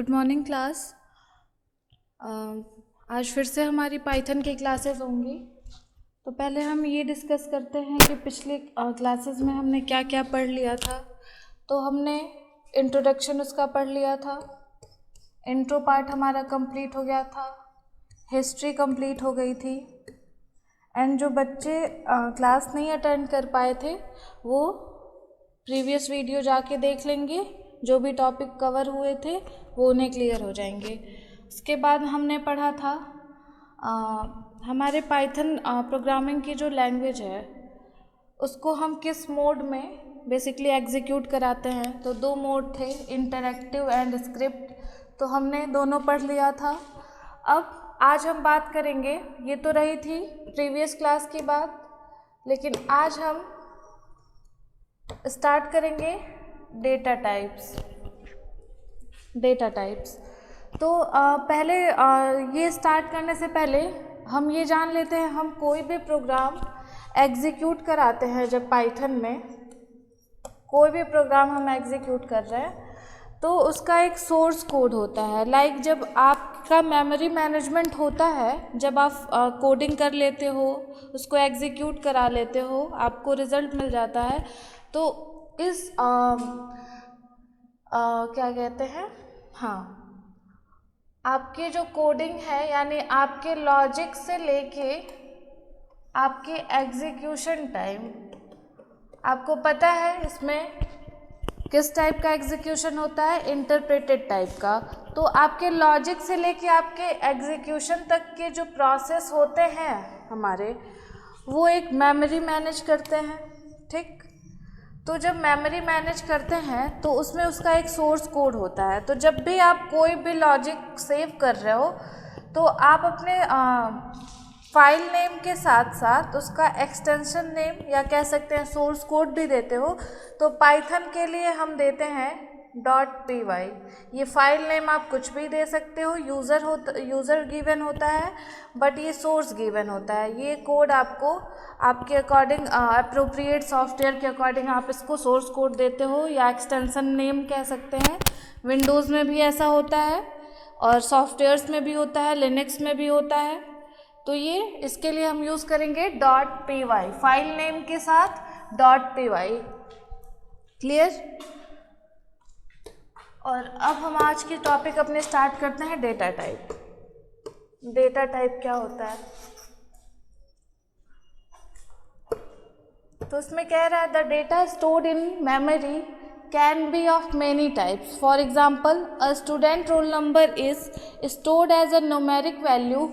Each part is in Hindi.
Good morning class. आज फिर से हमारी पाइथन की क्लासेस होंगी। तो पहले हम ये डिस्कस करते हैं कि पिछले क्लासेस में हमने क्या क्या पढ़ लिया था। तो हमने इंट्रोडक्शन उसका पढ़ लिया था, इंट्रो पार्ट हमारा कंप्लीट हो गया था, हिस्ट्री कंप्लीट हो गई थी। एंड जो बच्चे क्लास नहीं अटेंड कर पाए थे वो प्रीवियस वीडियो जाके देख लेंगे, जो भी टॉपिक कवर हुए थे वो उन्हें क्लियर हो जाएंगे। उसके बाद हमने पढ़ा था हमारे पाइथन प्रोग्रामिंग की जो लैंग्वेज है उसको हम किस मोड में बेसिकली एग्जीक्यूट कराते हैं। तो दो मोड थे, इंटरैक्टिव एंड स्क्रिप्ट। तो हमने दोनों पढ़ लिया था। अब आज हम बात करेंगे, ये तो रही थी प्रीवियस क्लास की बात, लेकिन आज हम स्टार्ट करेंगे डेटा टाइप्स। तो पहले ये स्टार्ट करने से पहले हम ये जान लेते हैं, हम कोई भी प्रोग्राम एग्जीक्यूट कराते हैं, जब पाइथन में कोई भी प्रोग्राम हम एग्जीक्यूट कर रहे हैं तो उसका एक सोर्स कोड होता है। लाइक जब आपका मेमोरी मैनेजमेंट होता है, जब आप कोडिंग कर लेते हो, उसको एग्जीक्यूट करा लेते हो, आपको रिज़ल्ट मिल जाता है, तो इस क्या कहते हैं, हाँ, आपकी जो कोडिंग है यानी आपके लॉजिक से लेके आपके एग्जीक्यूशन टाइम, आपको पता है इसमें किस टाइप का एग्जीक्यूशन होता है, इंटरप्रेटेड टाइप का। तो आपके लॉजिक से लेके आपके एग्जीक्यूशन तक के जो प्रोसेस होते हैं हमारे, वो एक मेमोरी मैनेज करते हैं। ठीक, तो जब मेमोरी मैनेज करते हैं तो उसमें उसका एक सोर्स कोड होता है। तो जब भी आप कोई भी लॉजिक सेव कर रहे हो तो आप अपने फाइल नेम के साथ साथ उसका एक्सटेंशन नेम या कह सकते हैं सोर्स कोड भी देते हो। तो पाइथन के लिए हम देते हैं .py। ये फाइल नेम आप कुछ भी दे सकते हो, यूज़र गिवन होता है, बट ये सोर्स गिवन होता है। ये कोड आपको आपके अकॉर्डिंग अप्रोप्रिएट सॉफ्टवेयर के अकॉर्डिंग आप इसको सोर्स कोड देते हो या एक्सटेंशन नेम कह सकते हैं। विंडोज़ में भी ऐसा होता है और सॉफ्टवेयर्स में भी होता है, लिनक्स में भी होता है। तो ये इसके लिए हम यूज़ करेंगे .py, फाइल नेम के साथ .py। क्लियर? और अब हम आज की टॉपिक अपने स्टार्ट करते हैं डेटा टाइप। डेटा टाइप क्या होता है? तो उसमें कह रहा है the data stored in memory can be of many types. For example, a student roll number is stored as a numeric value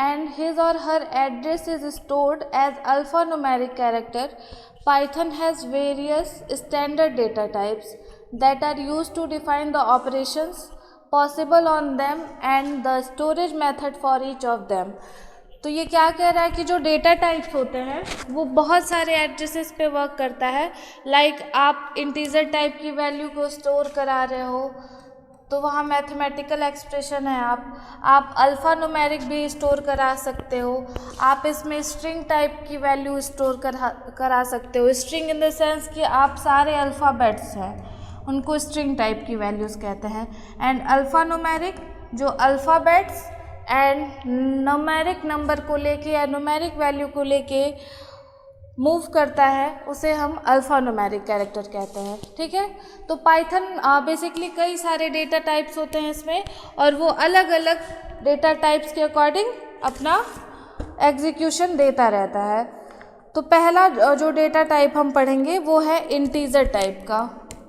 and his or her address is stored as alphanumeric character. Python has various standard data types that are used to define the operations possible on them and the storage method for each of them. तो ये क्या कह रहा है कि जो डेटा टाइप्स होते हैं वो बहुत सारे एड्रेसेस पे वर्क करता है। लाइक आप इंटीजर टाइप की वैल्यू को स्टोर करा रहे हो तो वहाँ मैथमेटिकल एक्सप्रेशन है, आप अल्फ़ा न्यूमेरिक भी स्टोर करा सकते हो। आप इसमें स्ट्रिंग टाइप की वैल्यू स्टोर करा सकते हो। स्ट्रिंग इन द सेंस कि आप सारे अल्फ़ाबेट्स हैं उनको स्ट्रिंग टाइप की वैल्यूज़ कहते हैं। एंड अल्फ़ा न्यूमेरिक जो अल्फ़ाबेट्स एंड न्यूमेरिक नंबर को लेके या न्यूमेरिक वैल्यू को लेके मूव करता है, उसे हम अल्फ़ा न्यूमेरिक कैरेक्टर कहते हैं। ठीक है, तो पाइथन बेसिकली कई सारे डेटा टाइप्स होते हैं इसमें, और वो अलग अलग डेटा टाइप्स के अकॉर्डिंग अपना एग्जीक्यूशन देता रहता है। तो पहला जो डेटा टाइप हम पढ़ेंगे वो है इंटीजर टाइप का।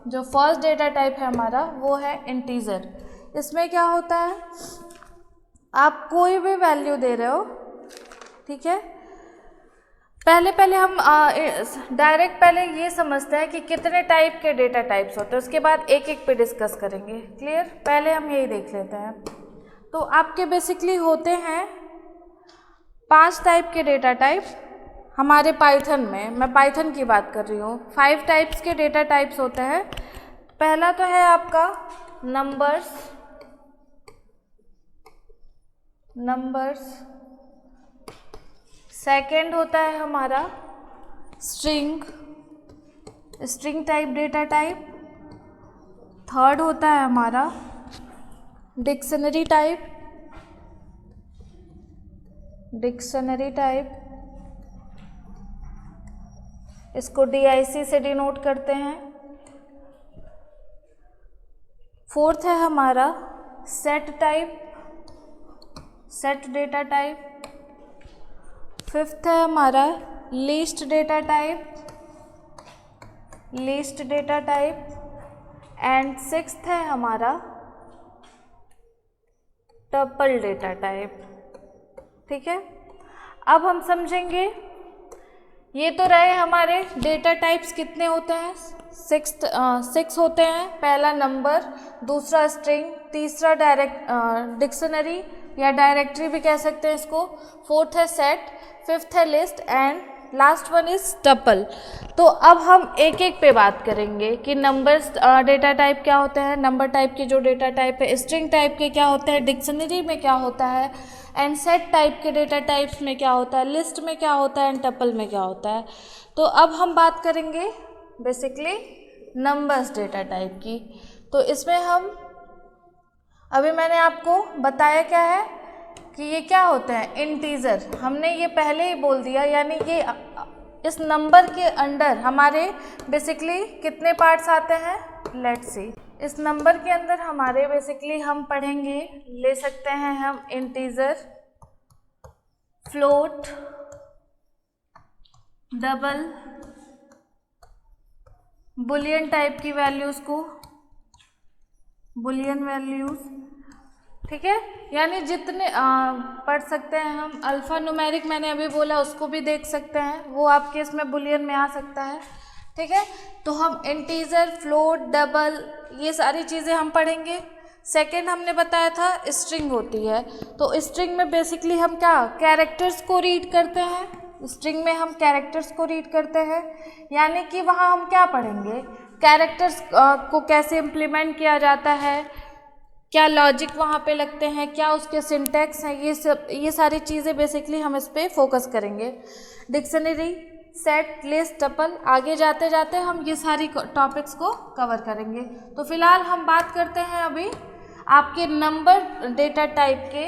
जो फर्स्ट डेटा टाइप है हमारा वो है इंटीजर। इसमें क्या होता है, आप कोई भी वैल्यू दे रहे हो, ठीक है। पहले हम डायरेक्ट पहले ये समझते हैं कि कितने टाइप के डेटा टाइप्स होते हैं, उसके बाद एक एक पे डिस्कस करेंगे। क्लियर? पहले हम यही देख लेते हैं। तो आपके बेसिकली होते हैं 5 टाइप के डेटा टाइप हमारे पाइथन में। मैं पाइथन की बात कर रही हूँ। 5 टाइप्स के डेटा टाइप्स होते हैं। पहला तो है आपका नंबर्स। सेकेंड होता है हमारा string type data type. Third होता है हमारा डिक्शनरी टाइप, इसको DIC से डिनोट करते हैं। फोर्थ है हमारा सेट डेटा टाइप। फिफ्थ है हमारा list data type and sixth है हमारा टपल डेटा टाइप। ठीक है, अब हम समझेंगे, ये तो रहे हमारे डेटा टाइप्स कितने होते हैं, 6 होते हैं। पहला नंबर, दूसरा स्ट्रिंग, तीसरा डिक्शनरी या डायरेक्टरी भी कह सकते हैं इसको, फोर्थ है सेट, फिफ्थ है list and last one is tuple. तो अब हम एक एक पे बात करेंगे कि नंबर्स डेटा टाइप क्या होते हैं, नंबर टाइप के जो डेटा टाइप है, स्ट्रिंग टाइप के क्या होते हैं, डिक्शनरी में क्या होता है, एंड सेट टाइप के डेटा टाइप्स में क्या होता है, लिस्ट में क्या होता है, एंड टपल में क्या होता है। तो अब हम बात करेंगे बेसिकली नंबर्स डेटा टाइप की। तो इसमें हम अभी मैंने आपको बताया क्या है कि ये क्या होते हैं, इंटीजर। हमने ये पहले ही बोल दिया, यानी ये इस नंबर के अंडर हमारे बेसिकली कितने पार्ट्स आते हैं, लेट्स सी। इस नंबर के अंदर हमारे बेसिकली हम पढ़ेंगे, ले सकते हैं हम integer, float, double, Boolean type की वैल्यूज़ को, बुलियन वैल्यूज़। ठीक है, यानी जितने पढ़ सकते हैं हम। अल्फ़ा न्यूमेरिक मैंने अभी बोला, उसको भी देख सकते हैं, वो आपके इसमें बुलियन में आ सकता है। ठीक है, तो हम इंटीजर, फ्लोट, डबल, ये सारी चीज़ें हम पढ़ेंगे। सेकंड हमने बताया था स्ट्रिंग होती है, तो स्ट्रिंग में बेसिकली हम क्या कैरेक्टर्स को रीड करते हैं, स्ट्रिंग में हम कैरेक्टर्स को रीड करते हैं, यानी कि वहाँ हम क्या पढ़ेंगे, कैरेक्टर्स को कैसे इम्प्लीमेंट किया जाता है, क्या लॉजिक वहाँ पे लगते हैं, क्या उसके सिंटैक्स हैं, ये सारी चीज़ें बेसिकली हम इस पर फोकस करेंगे। डिक्शनरी, सेट, लिस्ट, टपल, आगे जाते जाते हम ये सारी टॉपिक्स को कवर करेंगे। तो फिलहाल हम बात करते हैं अभी आपके नंबर डेटा टाइप के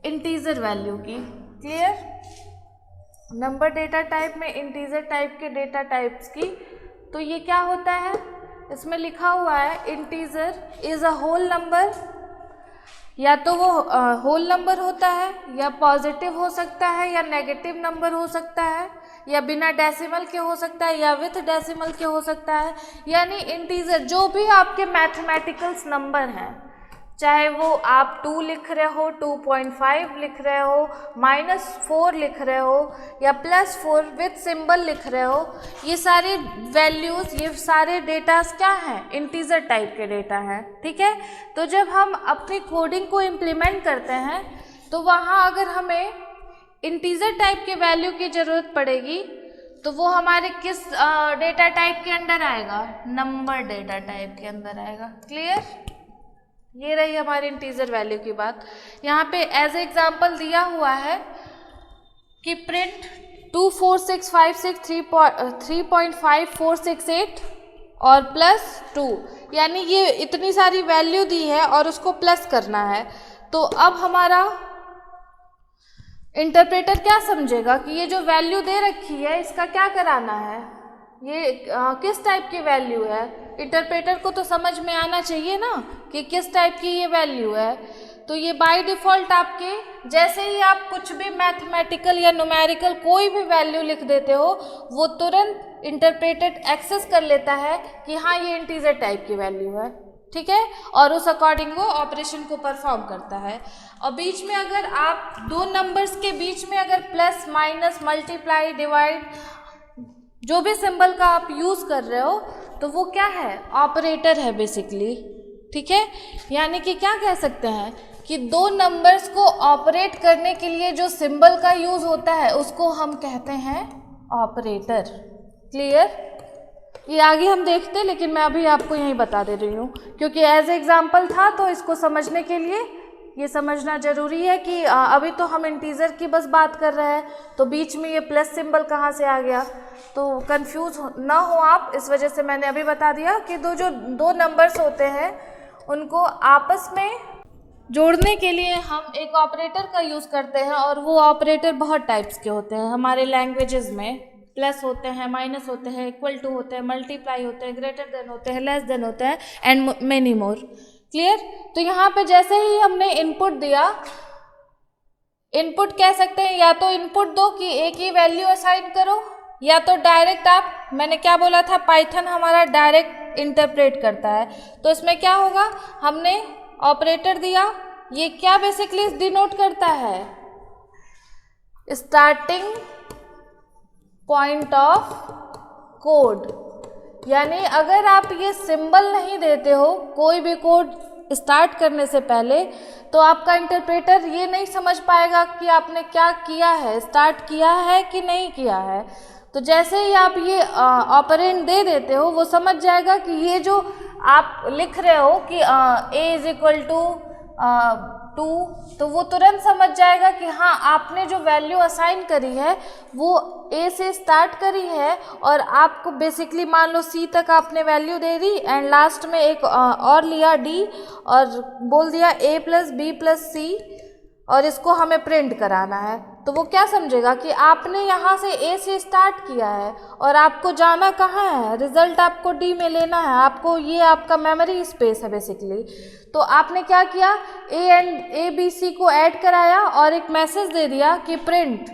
इंटीजर वैल्यू की। क्लियर, नंबर डेटा टाइप में इंटीजर टाइप के डेटा टाइप्स की। तो ये क्या होता है, इसमें लिखा हुआ है integer is a whole number, या तो वो होल नंबर होता है, या पॉजिटिव हो सकता है, या नेगेटिव नंबर हो सकता है, या बिना डेसिमल के हो सकता है, या विथ डेसिमल के हो सकता है। यानी इंटीजर जो भी आपके मैथमेटिकल्स नंबर हैं, चाहे वो आप 2 लिख रहे हो, 2.5 लिख रहे हो, -4 लिख रहे हो, या +4 विथ सिंबल लिख रहे हो, ये सारे वैल्यूज़, ये सारे डेटास क्या हैं, इंटीजर टाइप के डेटा हैं। ठीक है, तो जब हम अपनी कोडिंग को इम्प्लीमेंट करते हैं, तो वहाँ अगर हमें इंटीजर टाइप के वैल्यू की ज़रूरत पड़ेगी, तो वो हमारे किस डेटा टाइप के अंडर आएगा, नंबर डेटा टाइप के अंदर आएगा। क्लियर, ये रही हमारी इंटीजर वैल्यू की बात। यहाँ पे एज एग्जाम्पल दिया हुआ है कि प्रिंट 24656 और +2, यानी ये इतनी सारी वैल्यू दी है और उसको प्लस करना है। तो अब हमारा इंटरप्रेटर क्या समझेगा कि ये जो वैल्यू दे रखी है इसका क्या कराना है, ये किस टाइप की वैल्यू है। इंटरप्रेटर को तो समझ में आना चाहिए ना कि किस टाइप की ये वैल्यू है। तो ये बाय डिफ़ॉल्ट आपके, जैसे ही आप कुछ भी मैथमेटिकल या न्यूमेरिकल कोई भी वैल्यू लिख देते हो, वो तुरंत इंटरप्रेटर एक्सेस कर लेता है कि हाँ ये इंटीजर टाइप की वैल्यू है। ठीक है, और उस अकॉर्डिंग वो ऑपरेशन को परफॉर्म करता है। और बीच में अगर आप दो नंबर्स के बीच में अगर प्लस, माइनस, मल्टीप्लाई, डिवाइड, जो भी सिंबल का आप यूज़ कर रहे हो, तो वो क्या है, ऑपरेटर है बेसिकली। ठीक है, यानी कि क्या कह सकते हैं कि दो नंबर्स को ऑपरेट करने के लिए जो सिंबल का यूज़ होता है उसको हम कहते हैं ऑपरेटर। क्लियर, ये आगे हम देखते हैं, लेकिन मैं अभी आपको यही बता दे रही हूँ क्योंकि एज एग्जाम्पल था, तो इसको समझने के लिए ये समझना ज़रूरी है कि अभी तो हम इंटीजर की बस बात कर रहे हैं, तो बीच में ये प्लस सिंबल कहाँ से आ गया, तो कंफ्यूज ना हो आप, इस वजह से मैंने अभी बता दिया कि दो नंबर्स होते हैं उनको आपस में जोड़ने के लिए हम एक ऑपरेटर का यूज़ करते हैं और वो ऑपरेटर बहुत टाइप्स के होते हैं हमारे लैंग्वेजेस में। प्लस होते हैं, माइनस होते हैं, इक्वल टू होते हैं, मल्टीप्लाई होते हैं, ग्रेटर देन होते हैं, लेस देन होते हैं एंड मेनी मोर। क्लियर? तो यहाँ पे जैसे ही हमने इनपुट दिया, इनपुट कह सकते हैं या तो इनपुट दो कि एक ही वैल्यू असाइन करो, या तो डायरेक्ट आप, मैंने क्या बोला था, पाइथन हमारा डायरेक्ट इंटरप्रेट करता है। तो इसमें क्या होगा, हमने ऑपरेटर दिया, ये क्या बेसिकली डिनोट करता है, स्टार्टिंग पॉइंट ऑफ कोड। यानी अगर आप ये सिंबल नहीं देते हो कोई भी कोड स्टार्ट करने से पहले, तो आपका इंटरप्रेटर ये नहीं समझ पाएगा कि आपने क्या किया है, स्टार्ट किया है कि नहीं किया है। तो जैसे ही आप ये ऑपरेंड दे देते हो, वो समझ जाएगा कि ये जो आप लिख रहे हो कि a इज इक्वल टू 2, तो वो तुरंत समझ जाएगा कि हाँ, आपने जो वैल्यू असाइन करी है वो a से स्टार्ट करी है, और आपको बेसिकली मान लो c तक आपने value they the and last में एक और लिया d और बोल दिया a plus b plus c, और इसको हमें प्रिंट कराना है। तो वो क्या समझेगा कि आपने यहाँ से a से स्टार्ट किया है और आपको जाना कहाँ है, रिजल्ट आपको d में लेना है, आपको, ये आपका मेमोरी स्पेस है बेसिकली। तो आपने क्या किया, a b c को ऐड कराया और एक मैसेज दे दिया कि प्रिंट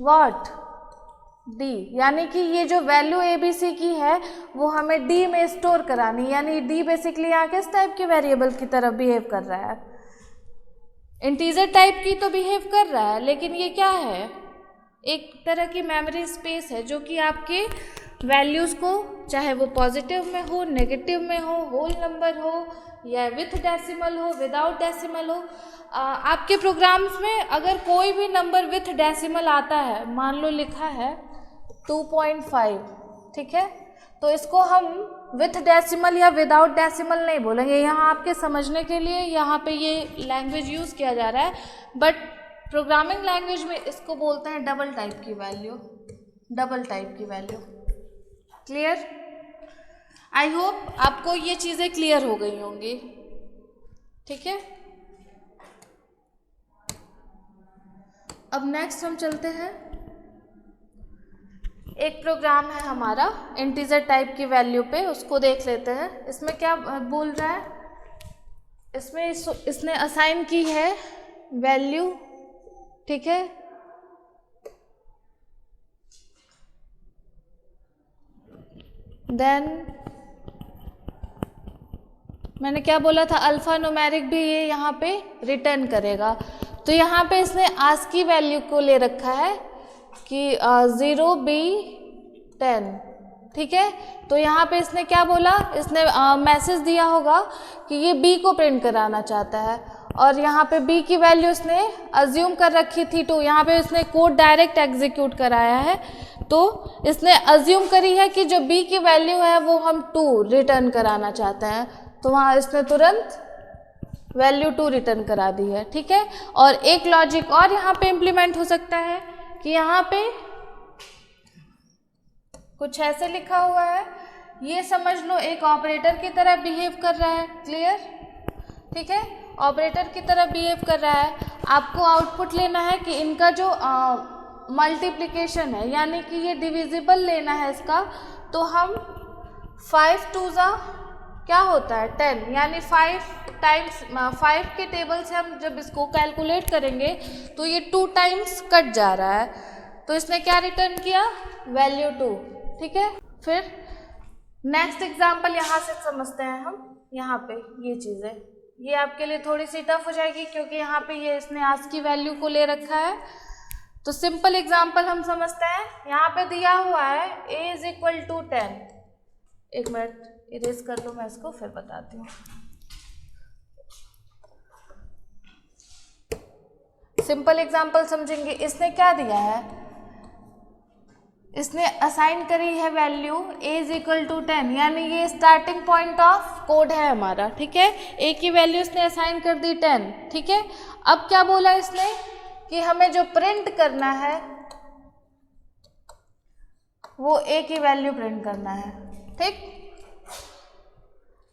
व्हाट d, यानी कि ये जो वैल्यू a b c की है वो हमें d में स्टोर करानी, यानी d बेसिकली यहाँ किस टाइप के वेरिएबल की तरह बिहेव कर रहा है, इंटीजर टाइप की तो बिहेव कर रहा है, लेकिन ये क्या है, एक तरह की मेमोरी स्पेस है जो कि आपके वैल्यूज़ को, चाहे वो पॉजिटिव में हो, नेगेटिव में हो, होल नंबर हो या विथ डेसिमल हो, विदाउट डेसिमल हो, आपके प्रोग्राम्स में अगर कोई भी नंबर विथ डेसिमल आता है, मान लो लिखा है 2.5, ठीक है, तो इसको हम विथ डेसिमल या विदाउट डेसिमल नहीं बोलेंगे, यहाँ आपके समझने के लिए यहाँ पे ये लैंग्वेज यूज़ किया जा रहा है, बट प्रोग्रामिंग लैंग्वेज में इसको बोलते हैं डबल टाइप की वैल्यू, डबल टाइप की वैल्यू। क्लियर? आई होप आपको ये चीज़ें क्लियर हो गई होंगी। ठीक है, अब नेक्स्ट हम चलते हैं, एक प्रोग्राम है हमारा इंटीजर टाइप की वैल्यू पे, उसको देख लेते हैं। इसमें क्या बोल रहा है, इसमें इसने असाइन की है वैल्यू, ठीक है, देन मैंने क्या बोला था, अल्फा न्यूमेरिक भी ये यहाँ पे रिटर्न करेगा। तो यहाँ पे इसने आस्की वैल्यू को ले रखा है कि 0B10, ठीक है। तो यहाँ पे इसने क्या बोला, इसने मैसेज दिया होगा कि ये B को प्रिंट कराना चाहता है, और यहाँ पे B की वैल्यू इसने अज्यूम कर रखी थी 2, यहाँ पे इसने कोड डायरेक्ट एग्जीक्यूट कराया है, तो इसने अज्यूम करी है कि जो B की वैल्यू है वो हम 2 रिटर्न कराना चाहते हैं, तो वहाँ इसने तुरंत वैल्यू 2 रिटर्न करा दी है। ठीक है, और एक लॉजिक और यहाँ पे इम्प्लीमेंट हो सकता है कि यहाँ पे कुछ ऐसे लिखा हुआ है, ये समझ लो एक ऑपरेटर की तरह बिहेव कर रहा है। क्लियर? ठीक है, ऑपरेटर की तरह बिहेव कर रहा है। आपको आउटपुट लेना है कि इनका जो मल्टीप्लिकेशन है, यानी कि ये डिविजिबल लेना है इसका, तो हम 5 2 क्या होता है 10, यानी 5 टाइम्स 5 के टेबल से हम जब इसको कैलकुलेट करेंगे तो ये 2 टाइम्स कट जा रहा है, तो इसने क्या रिटर्न किया, वैल्यू 2। ठीक है, फिर नेक्स्ट एग्जांपल यहाँ से समझते हैं हम। यहाँ पे ये चीज़ें, ये आपके लिए थोड़ी सी टफ हो जाएगी क्योंकि यहाँ पे ये इसने आस्की वैल्यू को ले रखा है। तो सिंपल एग्जांपल हम समझते हैं। यहाँ पे दिया हुआ है a इज इक्वल टू 10, एक मिनट इरेज कर लो, मैं इसको फिर बताती हूँ। सिंपल एग्जांपल समझेंगे। इसने क्या दिया है, इसने असाइन करी है value a is equal to 10, यानी ये स्टार्टिंग पॉइंट ऑफ कोड है हमारा। ठीक है, a की वैल्यू इसने असाइन कर दी 10। ठीक है, अब क्या बोला इसने कि हमें जो प्रिंट करना है वो a की वैल्यू प्रिंट करना है। ठीक,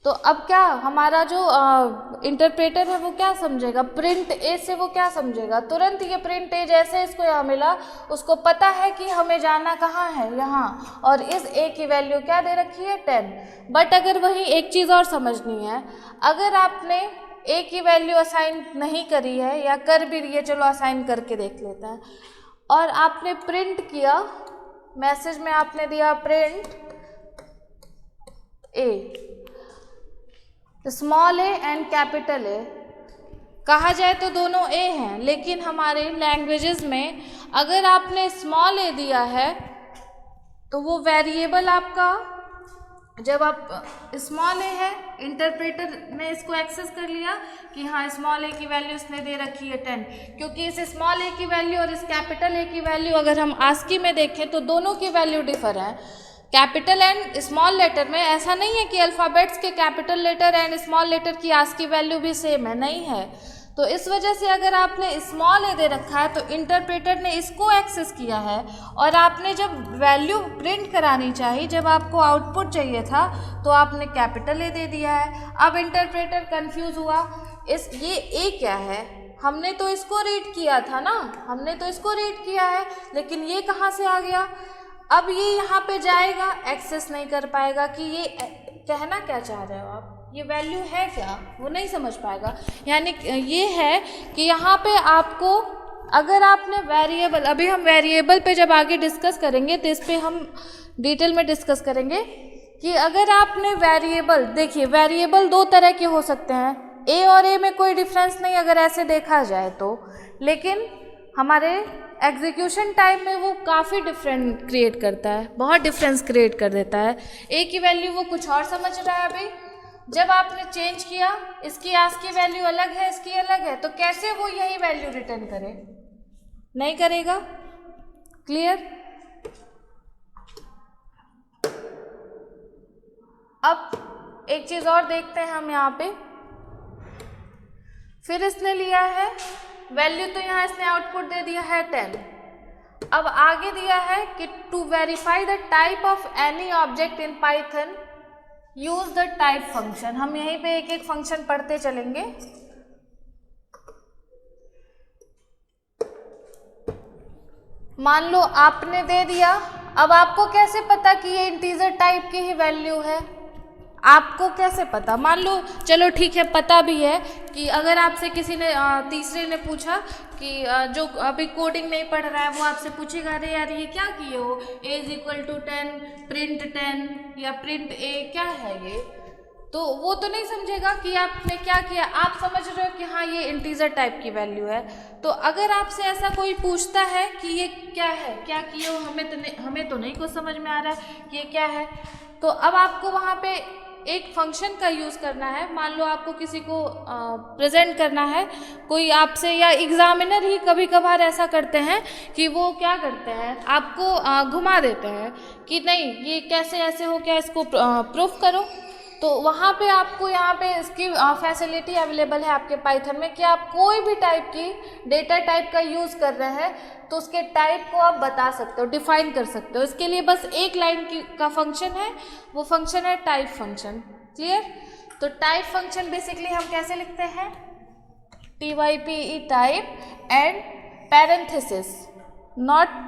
तो अब क्या हमारा जो इंटरप्रेटर है वो क्या समझेगा, प्रिंट ए से वो क्या समझेगा, तुरंत ये प्रिंट ए जैसे इसको यहाँ मिला उसको पता है कि हमें जाना कहाँ है, यहाँ, और इस ए की वैल्यू क्या दे रखी है 10। बट अगर वही एक चीज़ और समझनी है, अगर आपने ए की वैल्यू असाइन नहीं करी है या कर भी रही है, चलो असाइन करके देख लेते हैं, और आपने प्रिंट किया, मैसेज में आपने दिया print A, small A and capital A, कहा जाए तो दोनों ए हैं, लेकिन हमारे लैंग्वेजेस में अगर आपने स्मॉल ए दिया है तो वो वेरिएबल आपका, जब आप स्मॉल ए है, इंटरप्रेटर ने इसको एक्सेस कर लिया कि हाँ स्मॉल ए की वैल्यू इसने दे रखी है 10, क्योंकि इस स्मॉल ए की वैल्यू और इस कैपिटल ए की वैल्यू अगर हम आस्की में देखें तो दोनों की वैल्यू डिफर है। कैपिटल एंड स्मॉल लेटर में ऐसा नहीं है कि अल्फ़ाबेट्स के capital letter and small letter की आस्की वैल्यू भी सेम है, नहीं है। तो इस वजह से अगर आपने स्मॉल ए दे रखा है तो इंटरप्रेटर ने इसको एक्सेस किया है, और आपने जब वैल्यू प्रिंट करानी चाहिए, जब आपको आउटपुट चाहिए था, तो आपने कैपिटल ए दे दिया है। अब इंटरप्रेटर कंफ्यूज हुआ, ये ए क्या है, हमने तो इसको रीड किया था ना, हमने तो इसको रीड किया है, लेकिन ये कहाँ से आ गया। अब ये यहाँ पे जाएगा, एक्सेस नहीं कर पाएगा कि ये कहना क्या चाह रहे हो आप, ये वैल्यू है क्या, वो नहीं समझ पाएगा। यानी ये है कि यहाँ पे आपको, अगर आपने वेरिएबल, अभी हम वेरिएबल पे जब आगे डिस्कस करेंगे तो इस पे हम डिटेल में डिस्कस करेंगे कि अगर आपने वेरिएबल, देखिए वेरिएबल दो तरह के हो सकते हैं, ए और ए में कोई डिफरेंस नहीं अगर ऐसे देखा जाए तो, लेकिन हमारे एग्जीक्यूशन टाइम में वो काफ़ी डिफरेंट क्रिएट करता है, बहुत डिफरेंस क्रिएट कर देता है। ए की वैल्यू वो कुछ और समझ रहा है, अभी जब आपने चेंज किया, इसकी आस्की वैल्यू अलग है, इसकी अलग है, तो कैसे वो यही वैल्यू रिटर्न करे, नहीं करेगा। क्लियर। अब एक चीज़ और देखते हैं हम यहाँ पे, फिर इसने लिया है वैल्यू, तो यहाँ इसने आउटपुट दे दिया है 10। अब आगे दिया है कि to verify the type of any object in Python use the type function. हम यहीं पे एक एक फंक्शन पढ़ते चलेंगे। मान लो आपने दे दिया, अब आपको कैसे पता कि ये इंटीजर टाइप की ही वैल्यू है, आपको कैसे पता। मान लो चलो ठीक है, पता भी है कि अगर आपसे किसी ने तीसरे ने पूछा कि जो अभी कोडिंग नहीं पढ़ रहा है वो आपसे पूछेगा, अरे यार ये क्या किए हो, ए इज इक्वल टू 10, प्रिंट 10 या प्रिंट ए, क्या है ये, तो वो तो नहीं समझेगा कि आपने क्या किया। आप समझ रहे हो कि हाँ ये इंटीजर टाइप की वैल्यू है। तो अगर आपसे ऐसा कोई पूछता है कि ये क्या है, क्या किए हो, हमें तो नहीं कुछ समझ में आ रहा है कि ये क्या है, तो अब आपको वहाँ पे एक फंक्शन का यूज़ करना है। मान लो आपको किसी को प्रेजेंट करना है, कोई आपसे, या एग्जामिनर ही कभी कभार ऐसा करते हैं कि वो क्या करते हैं, आपको घुमा देते हैं कि नहीं ये कैसे ऐसे हो, क्या इसको प्रूफ करो। तो वहाँ पे आपको यहाँ पे इसकी फैसिलिटी अवेलेबल है आपके पाइथन में कि आप कोई भी टाइप की डेटा टाइप का यूज़ कर रहे हैं तो उसके टाइप को आप बता सकते हो, डिफाइन कर सकते हो। इसके लिए बस एक लाइन का फंक्शन है, वो फंक्शन है टाइप फंक्शन। क्लियर। तो टाइप फंक्शन बेसिकली हम कैसे लिखते हैं, TYPE type and parenthesis, not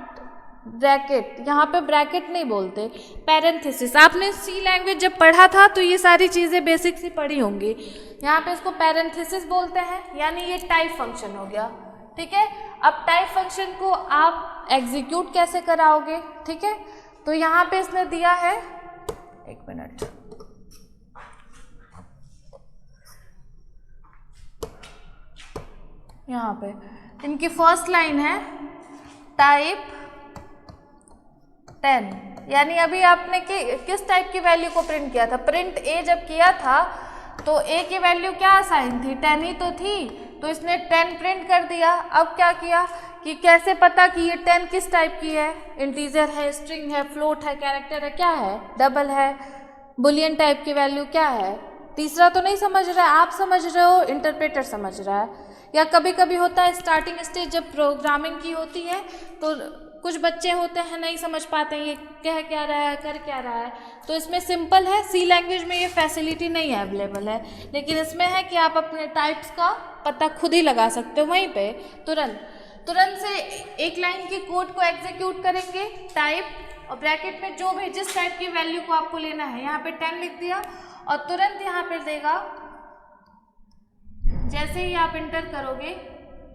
bracket, यहाँ पे ब्रैकेट नहीं बोलते, पैरेंथेसिस। आपने सी लैंग्वेज जब पढ़ा था तो ये सारी चीज़ें बेसिक सी पढ़ी होंगी। यहाँ पे इसको पैरेंथेसिस बोलते हैं, यानी ये टाइप फंक्शन हो गया। ठीक है। अब टाइप फंक्शन को आप एग्जीक्यूट कैसे कराओगे, ठीक है। तो यहाँ पे इसने दिया है, एक मिनट, यहाँ पे इनकी फर्स्ट लाइन है टाइप 10, यानी अभी आपने किस टाइप की वैल्यू को प्रिंट किया था, प्रिंट ए जब किया था तो ए की वैल्यू क्या असाइन थी, 10 ही तो थी, तो इसने 10 प्रिंट कर दिया। अब क्या किया कि कैसे पता कि ये 10 किस टाइप की है, इंटीजर है, स्ट्रिंग है, फ्लोट है, कैरेक्टर है, क्या है, डबल है, बुलियन टाइप की वैल्यू क्या है। तीसरा तो नहीं समझ रहा है, आप समझ रहे हो, इंटरप्रेटर समझ रहा है। या कभी कभी होता है स्टार्टिंग स्टेज जब प्रोग्रामिंग की होती है तो कुछ बच्चे होते हैं नहीं समझ पाते हैं ये कह क्या रहा है, कर क्या रहा है, तो इसमें सिंपल है, सी लैंग्वेज में ये फैसिलिटी नहीं अवेलेबल है, लेकिन इसमें है कि आप अपने टाइप्स का पता खुद ही लगा सकते हो वहीं पे तुरंत से एक लाइन की कोड को एग्जीक्यूट करेंगे, टाइप और ब्रैकेट में जो भी जिस टाइप की वैल्यू को आपको लेना है, यहाँ पे 10 लिख दिया और तुरंत यहाँ पे देगा, जैसे ही आप इंटर करोगे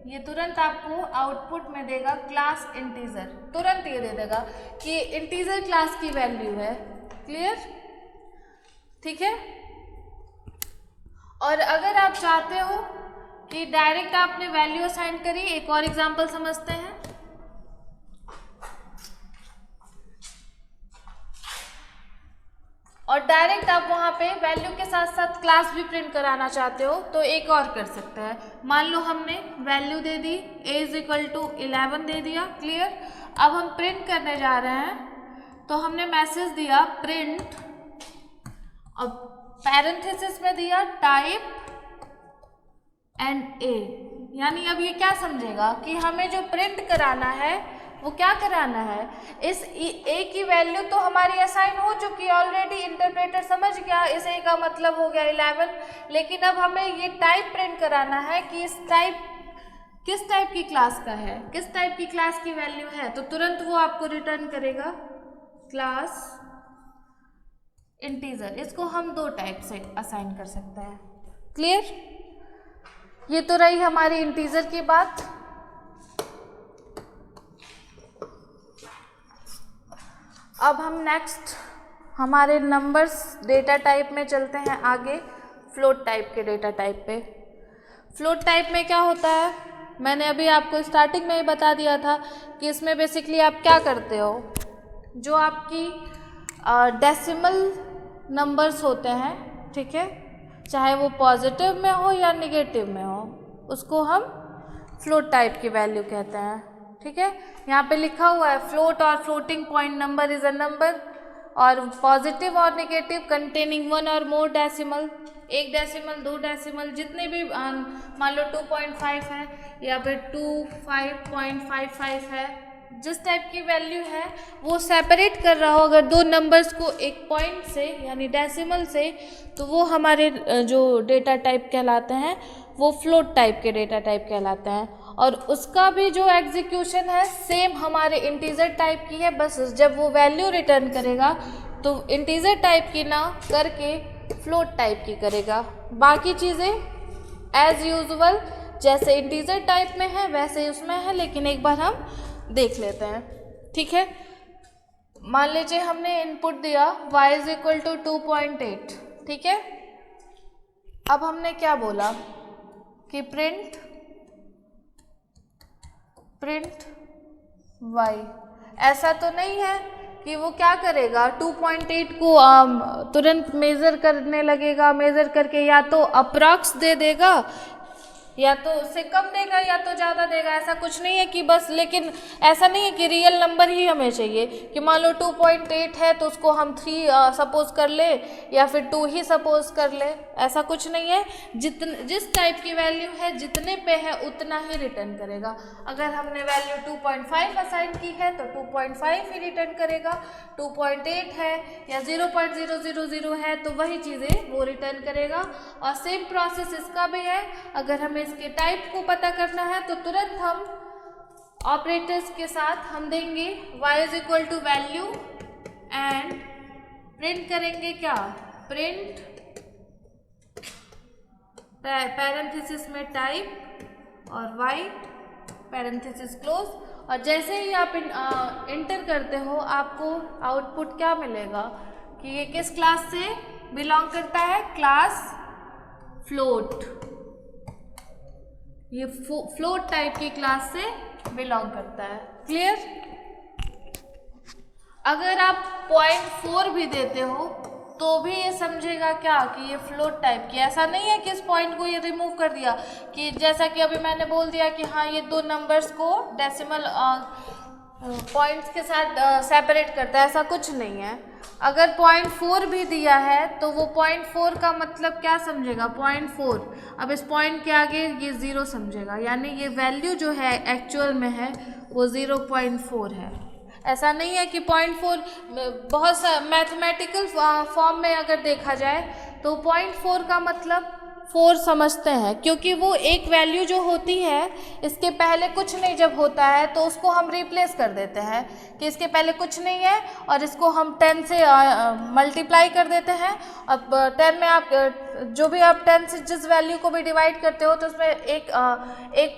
ये तुरंत आपको आउटपुट में देगा क्लास इंटीजर, तुरंत ये दे देगा कि इंटीजर क्लास की वैल्यू है। क्लियर? ठीक है। और अगर आप चाहते हो कि डायरेक्ट आपने वैल्यू असाइन करी, एक और एग्जांपल समझते हैं। और डायरेक्ट आप वहाँ पे वैल्यू के साथ साथ क्लास भी प्रिंट कराना चाहते हो तो एक और कर सकते हैं। मान लो हमने वैल्यू दे दी a = 11 दे दिया। क्लियर? अब हम प्रिंट करने जा रहे हैं तो हमने मैसेज दिया प्रिंट और पैरेंथेसिस में दिया टाइप एंड a, यानी अब ये क्या समझेगा कि हमें जो प्रिंट कराना है वो क्या कराना है, इस a की वैल्यू तो हमारी असाइन हो चुकी है ऑलरेडी, इंटरप्रेटर समझ गया इस a का मतलब हो गया 11, लेकिन अब हमें ये टाइप प्रिंट कराना है कि इस टाइप किस टाइप की क्लास का है, किस टाइप की क्लास की वैल्यू है, तो तुरंत वो आपको रिटर्न करेगा क्लास इंटीजर। इसको हम दो टाइप से असाइन कर सकते हैं। क्लियर? ये तो रही हमारी इंटीजर की बात। अब हम नेक्स्ट हमारे नंबर्स डेटा टाइप में चलते हैं आगे, फ्लोट टाइप के डेटा टाइप पे। फ्लोट टाइप में क्या होता है, मैंने अभी आपको स्टार्टिंग में ही बता दिया था कि इसमें बेसिकली आप क्या करते हो, जो आपकी डेसिमल नंबर्स होते हैं, ठीक है, चाहे वो पॉजिटिव में हो या नेगेटिव में हो, उसको हम फ्लोट टाइप की वैल्यू कहते हैं। ठीक है, यहाँ पे लिखा हुआ है फ्लोट और floating point number is a number, और पॉजिटिव और नेगेटिव कंटेनिंग 1 और मोर डेसिमल, 1 डेसिमल 2 डेसिमल जितने भी, मान लो 2.5 है या फिर 25.55 है, जिस टाइप की वैल्यू है वो सेपरेट कर रहा हो अगर दो नंबर्स को एक पॉइंट से यानी डेसिमल से, तो वो हमारे जो डेटा टाइप कहलाते हैं वो फ्लोट टाइप के डेटा टाइप कहलाते हैं। और उसका भी जो एग्जीक्यूशन है सेम हमारे इंटीजर टाइप की है, बस जब वो वैल्यू रिटर्न करेगा तो इंटीजर टाइप की ना करके फ्लोट टाइप की करेगा। बाकी चीज़ें एज यूजुअल जैसे इंटीजर टाइप में है वैसे ही उसमें है, लेकिन एक बार हम देख लेते हैं। ठीक है, मान लीजिए हमने इनपुट दिया y = 2.8। ठीक है, अब हमने क्या बोला कि प्रिंट y, ऐसा तो नहीं है कि वो क्या करेगा 2.8 को तुरंत मेज़र करने लगेगा, मेज़र करके या तो अप्रॉक्स दे देगा या तो उससे कम देगा या तो ज़्यादा देगा, ऐसा कुछ नहीं है कि बस, लेकिन ऐसा नहीं है कि रियल नंबर ही हमें चाहिए कि मान लो 2.8 है तो उसको हम 3 सपोज कर ले या फिर 2 ही सपोज कर ले, ऐसा कुछ नहीं है। जिस टाइप की वैल्यू है जितने पे है उतना ही रिटर्न करेगा। अगर हमने वैल्यू 2.5 असाइन की है तो 2.5 ही रिटर्न करेगा, 2.8 है या 0.000 है तो वही चीज़ें वो रिटर्न करेगा। और सेम प्रोसेस इसका भी है, अगर हमें इसके टाइप को पता करना है तो तुरंत हम ऑपरेटर्स के साथ हम देंगे y = वैल्यू एंड प्रिंट करेंगे क्या, प्रिंट पैरेंथेसिस में टाइप और y पैरेंथेसिस क्लोज, और जैसे ही आप इंटर करते हो आपको आउटपुट क्या मिलेगा कि ये किस क्लास से बिलोंग करता है, क्लास फ्लोट, ये फ्लोट टाइप की क्लास से बिलोंग करता है। क्लियर? अगर आप 0.4 भी देते हो तो भी ये समझेगा क्या कि ये फ्लोट टाइप की, ऐसा नहीं है कि इस पॉइंट को ये रिमूव कर दिया कि जैसा कि अभी मैंने बोल दिया कि हाँ ये दो नंबर्स को डेसिमल पॉइंट्स के साथ सेपरेट करता है, ऐसा कुछ नहीं है। अगर 0.4 भी दिया है तो वो 0.4 का मतलब क्या समझेगा, 0.4। अब इस पॉइंट के आगे ये 0 समझेगा, यानी ये वैल्यू जो है एक्चुअल में है वो 0.4 है। ऐसा नहीं है कि 0.4 बहुत सा मैथमेटिकल फॉर्म में अगर देखा जाए तो 0.4 का मतलब 4 समझते हैं, क्योंकि वो एक वैल्यू जो होती है इसके पहले कुछ नहीं जब होता है तो उसको हम रिप्लेस कर देते हैं कि इसके पहले कुछ नहीं है और इसको हम 10 से मल्टीप्लाई कर देते हैं। अब 10 में आप जो भी आप 10 से जिस वैल्यू को भी डिवाइड करते हो तो उसमें एक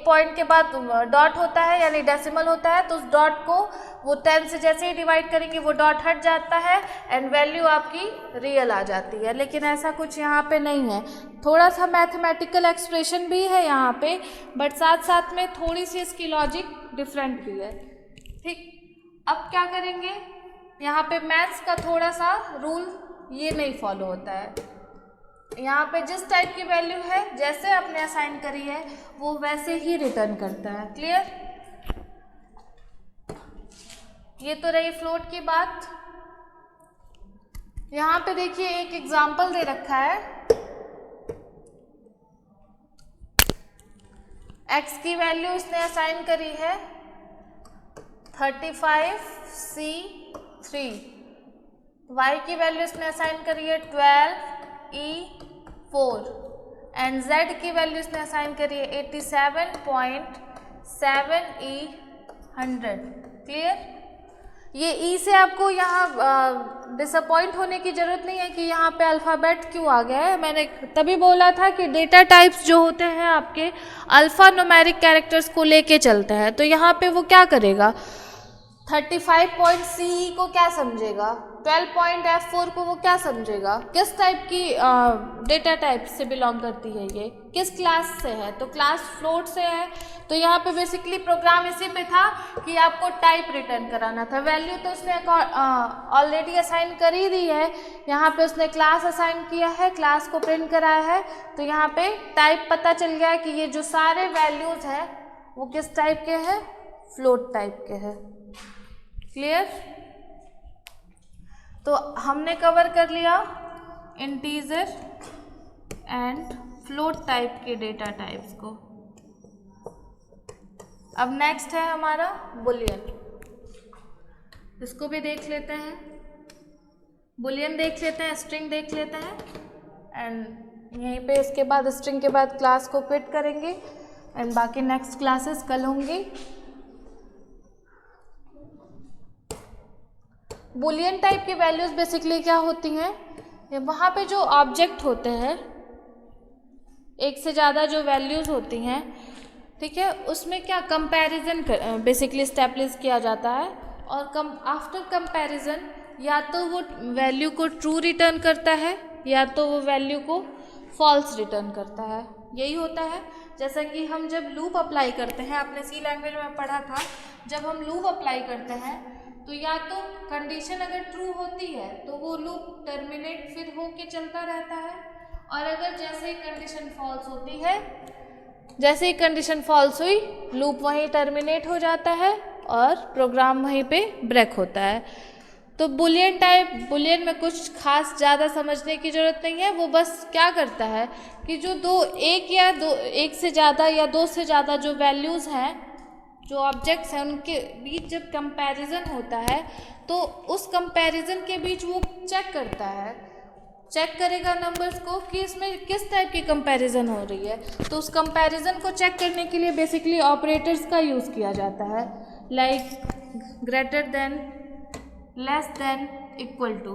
पॉइंट के बाद डॉट होता है यानी डेसिमल होता है, तो उस डॉट को वो 10 से जैसे ही डिवाइड करेंगे वो डॉट हट जाता है एंड वैल्यू आपकी रियल आ जाती है। लेकिन ऐसा कुछ यहाँ पे नहीं है, थोड़ा सा मैथमेटिकल एक्सप्रेशन भी है यहाँ पे, बट साथ साथ में थोड़ी सी इसकी लॉजिक डिफरेंट भी है। ठीक, अब क्या करेंगे, यहाँ पे मैथ्स का थोड़ा सा रूल ये नहीं फॉलो होता है। यहाँ पे जिस टाइप की वैल्यू है जैसे आपने असाइन करी है वो वैसे ही रिटर्न करता है। क्लियर? ये तो रही फ्लोट की बात। यहाँ पे देखिए एक एग्जाम्पल दे रखा है, x की वैल्यू इसने असाइन करी है 35C3, y की वैल्यू इसने असाइन करी है 12E4 एंड z की वैल्यू इसने असाइन करी है 87.7E100। क्लियर? ये ई से आपको यहाँ डिसअपॉइंट होने की ज़रूरत नहीं है कि यहाँ पे अल्फ़ाबेट क्यों आ गया है। मैंने तभी बोला था कि डेटा टाइप्स जो होते हैं आपके अल्फ़ा न्यूमेरिक कैरेक्टर्स को लेके चलते हैं, तो यहाँ पे वो क्या करेगा, 35.C को क्या समझेगा, 12.F4 को वो क्या समझेगा, किस टाइप की डेटा टाइप से बिलोंग करती है, ये किस क्लास से है, तो क्लास फ्लोट से है। तो यहाँ पे बेसिकली प्रोग्राम इसी पे था कि आपको टाइप रिटर्न कराना था। वैल्यू तो उसने ऑलरेडी असाइन कर ही दी है, यहाँ पे उसने क्लास असाइन किया है, क्लास को प्रिंट कराया है, तो यहाँ पे टाइप पता चल गया कि ये जो सारे वैल्यूज हैं वो किस टाइप के हैं, फ्लोट टाइप के हैं। क्लियर? तो हमने कवर कर लिया इंटीजर एंड फ्लोट टाइप के डेटा टाइप्स को। अब नेक्स्ट है हमारा बुलियन, इसको भी देख लेते हैं। बुलियन देख लेते हैं, स्ट्रिंग देख लेते हैं एंड यहीं पे इसके बाद स्ट्रिंग के बाद क्लास को क्विट करेंगे एंड बाकी नेक्स्ट क्लासेस कल होंगी। बुलियन टाइप की वैल्यूज़ बेसिकली क्या होती हैं, वहाँ पे जो ऑब्जेक्ट होते हैं, एक से ज़्यादा जो वैल्यूज़ होती हैं, ठीक है, उसमें क्या कंपैरिजन बेसिकली स्टैब्लिश किया जाता है और आफ्टर कंपैरिजन या तो वो वैल्यू को ट्रू रिटर्न करता है या तो वो वैल्यू को फॉल्स रिटर्न करता है। यही होता है। जैसा कि हम जब लूप अप्लाई करते हैं, आपने सी लैंग्वेज में पढ़ा था, जब हम लूप अप्लाई करते हैं तो या तो कंडीशन अगर ट्रू होती है तो वो लूप टर्मिनेट फिर होके चलता रहता है, और अगर जैसे ही कंडीशन फॉल्स होती है, जैसे ही कंडीशन फॉल्स हुई लूप वहीं टर्मिनेट हो जाता है और प्रोग्राम वहीं पे ब्रेक होता है। तो बुलियन में कुछ खास ज़्यादा समझने की ज़रूरत नहीं है। वो बस क्या करता है कि जो एक से ज़्यादा या दो से ज़्यादा जो वैल्यूज़ हैं, जो ऑब्जेक्ट्स हैं, उनके बीच जब कंपैरिजन होता है तो उस कंपैरिजन के बीच वो चेक करता है, चेक करेगा नंबर्स को कि इसमें किस टाइप की कंपैरिजन हो रही है। तो उस कंपैरिजन को चेक करने के लिए बेसिकली ऑपरेटर्स का यूज़ किया जाता है, like greater than, less than, equal to.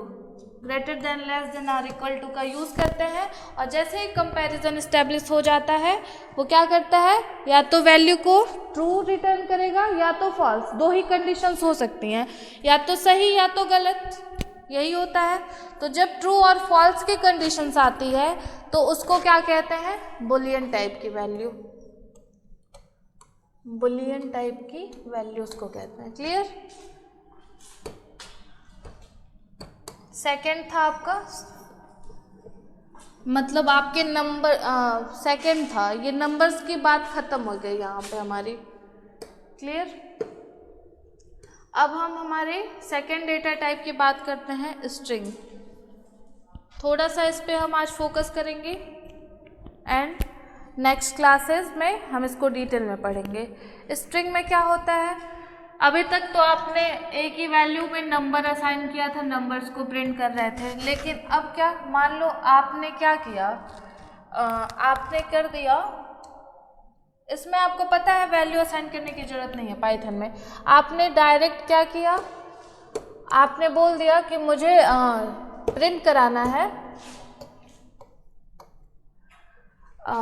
Greater than, less than और इक्वल टू का यूज़ करते हैं, और जैसे ही कंपैरिजन इस्टेब्लिश हो जाता है वो क्या करता है, या तो वैल्यू को ट्रू रिटर्न करेगा या तो फॉल्स। दो ही कंडीशंस हो सकती हैं, या तो सही या तो गलत, यही होता है। तो जब ट्रू और फॉल्स की कंडीशंस आती है तो उसको क्या कहते हैं, बुलियन टाइप की वैल्यू, बुलियन टाइप की वैल्यूज को कहते हैं। क्लियर? सेकंड था आपका, मतलब आपके नंबर, सेकंड था, ये नंबर्स की बात खत्म हो गई यहाँ पे हमारी। क्लियर? अब हम हमारे सेकेंड डेटा टाइप की बात करते हैं, स्ट्रिंग। थोड़ा सा इस पे हम आज फोकस करेंगे एंड नेक्स्ट क्लासेस में हम इसको डिटेल में पढ़ेंगे। स्ट्रिंग में क्या होता है, अभी तक तो आपने एक ही वैल्यू में नंबर असाइन किया था, नंबर्स को प्रिंट कर रहे थे, लेकिन अब क्या, मान लो आपने क्या किया, आपने कर दिया, इसमें आपको पता है वैल्यू असाइन करने की ज़रूरत नहीं है पाइथन में। आपने डायरेक्ट क्या किया, आपने बोल दिया कि मुझे प्रिंट कराना है,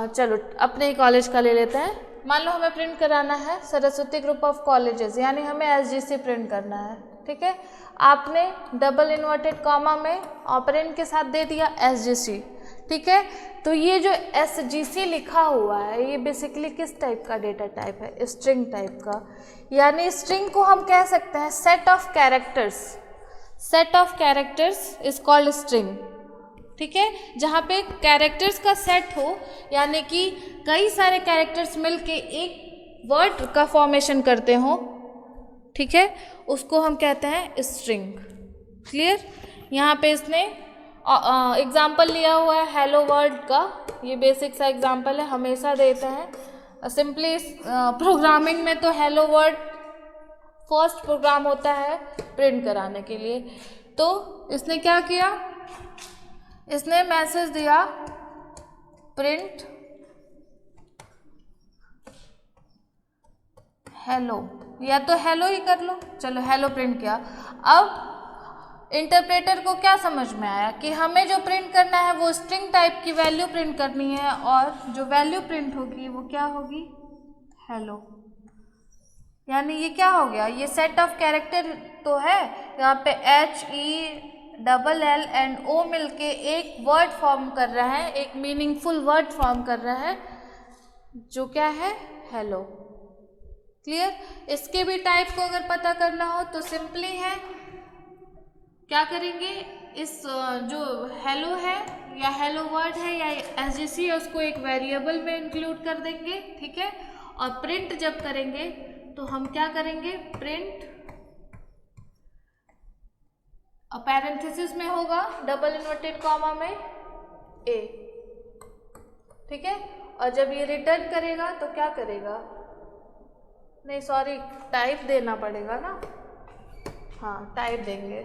चलो अपने ही कॉलेज का ले लेते हैं। मान लो हमें प्रिंट कराना है सरस्वती ग्रुप ऑफ कॉलेजेस, यानी हमें SGC प्रिंट करना है, ठीक है। आपने डबल इन्वर्टेड कॉमा में ऑपरेंड के साथ दे दिया SGC, ठीक है। तो ये जो SGC लिखा हुआ है ये बेसिकली किस टाइप का डेटा टाइप है, स्ट्रिंग टाइप का। यानी स्ट्रिंग को हम कह सकते हैं set of characters, set of characters is called string, ठीक है। जहाँ पे कैरेक्टर्स का सेट हो, यानी कि कई सारे कैरेक्टर्स मिलके एक वर्ड का फॉर्मेशन करते हो, ठीक है, उसको हम कहते हैं स्ट्रिंग। क्लियर। यहाँ पे इसने एग्जाम्पल लिया हुआ है हेलो वर्ल्ड का, ये बेसिक सा एग्जाम्पल है, हमेशा देते हैं। सिंपली प्रोग्रामिंग में तो हेलो वर्ल्ड फर्स्ट प्रोग्राम होता है प्रिंट कराने के लिए। तो इसने क्या किया, इसने मैसेज दिया प्रिंट हेलो, या तो हेलो ही कर लो, चलो हेलो प्रिंट किया। अब इंटरप्रेटर को क्या समझ में आया कि हमें जो प्रिंट करना है वो स्ट्रिंग टाइप की वैल्यू प्रिंट करनी है, और जो वैल्यू प्रिंट होगी वो क्या होगी, हेलो। यानी ये क्या हो गया, ये सेट ऑफ कैरेक्टर तो है, यहाँ पे HELL एंड O मिलके एक वर्ड फॉर्म कर रहा है, एक मीनिंगफुल वर्ड फॉर्म कर रहा है, जो क्या है, हेलो। क्लियर। इसके भी टाइप को अगर पता करना हो तो सिंपली है, क्या करेंगे, इस जो हेलो है या हेलो वर्ड है या SGC है उसको एक वेरिएबल में इंक्लूड कर देंगे, ठीक है। और प्रिंट जब करेंगे तो हम क्या करेंगे, प्रिंट पैरेंथेसिस में होगा डबल इन्वर्टेड कॉमा में A, ठीक है। और जब ये रिटर्न करेगा तो क्या करेगा, नहीं सॉरी टाइप देना पड़ेगा ना, हाँ टाइप देंगे।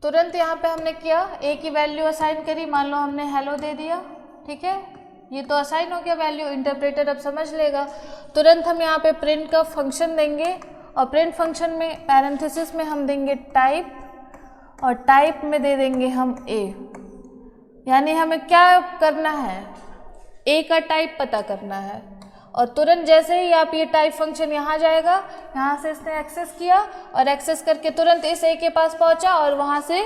तुरंत यहाँ पे हमने किया, A की वैल्यू असाइन करी, मान लो हमने हेलो दे दिया, ठीक है, ये तो असाइन हो गया वैल्यू, इंटरप्रेटर अब समझ लेगा। तुरंत हम यहाँ पे प्रिंट का फंक्शन देंगे, और प्रिंट फंक्शन में पैरेंथेसिस में हम देंगे टाइप, और टाइप में दे देंगे हम A। यानी हमें क्या करना है, A का टाइप पता करना है। और तुरंत जैसे ही आप ये टाइप फंक्शन यहाँ जाएगा, यहाँ से इसने एक्सेस किया और एक्सेस करके तुरंत इस A के पास पहुँचा और वहाँ से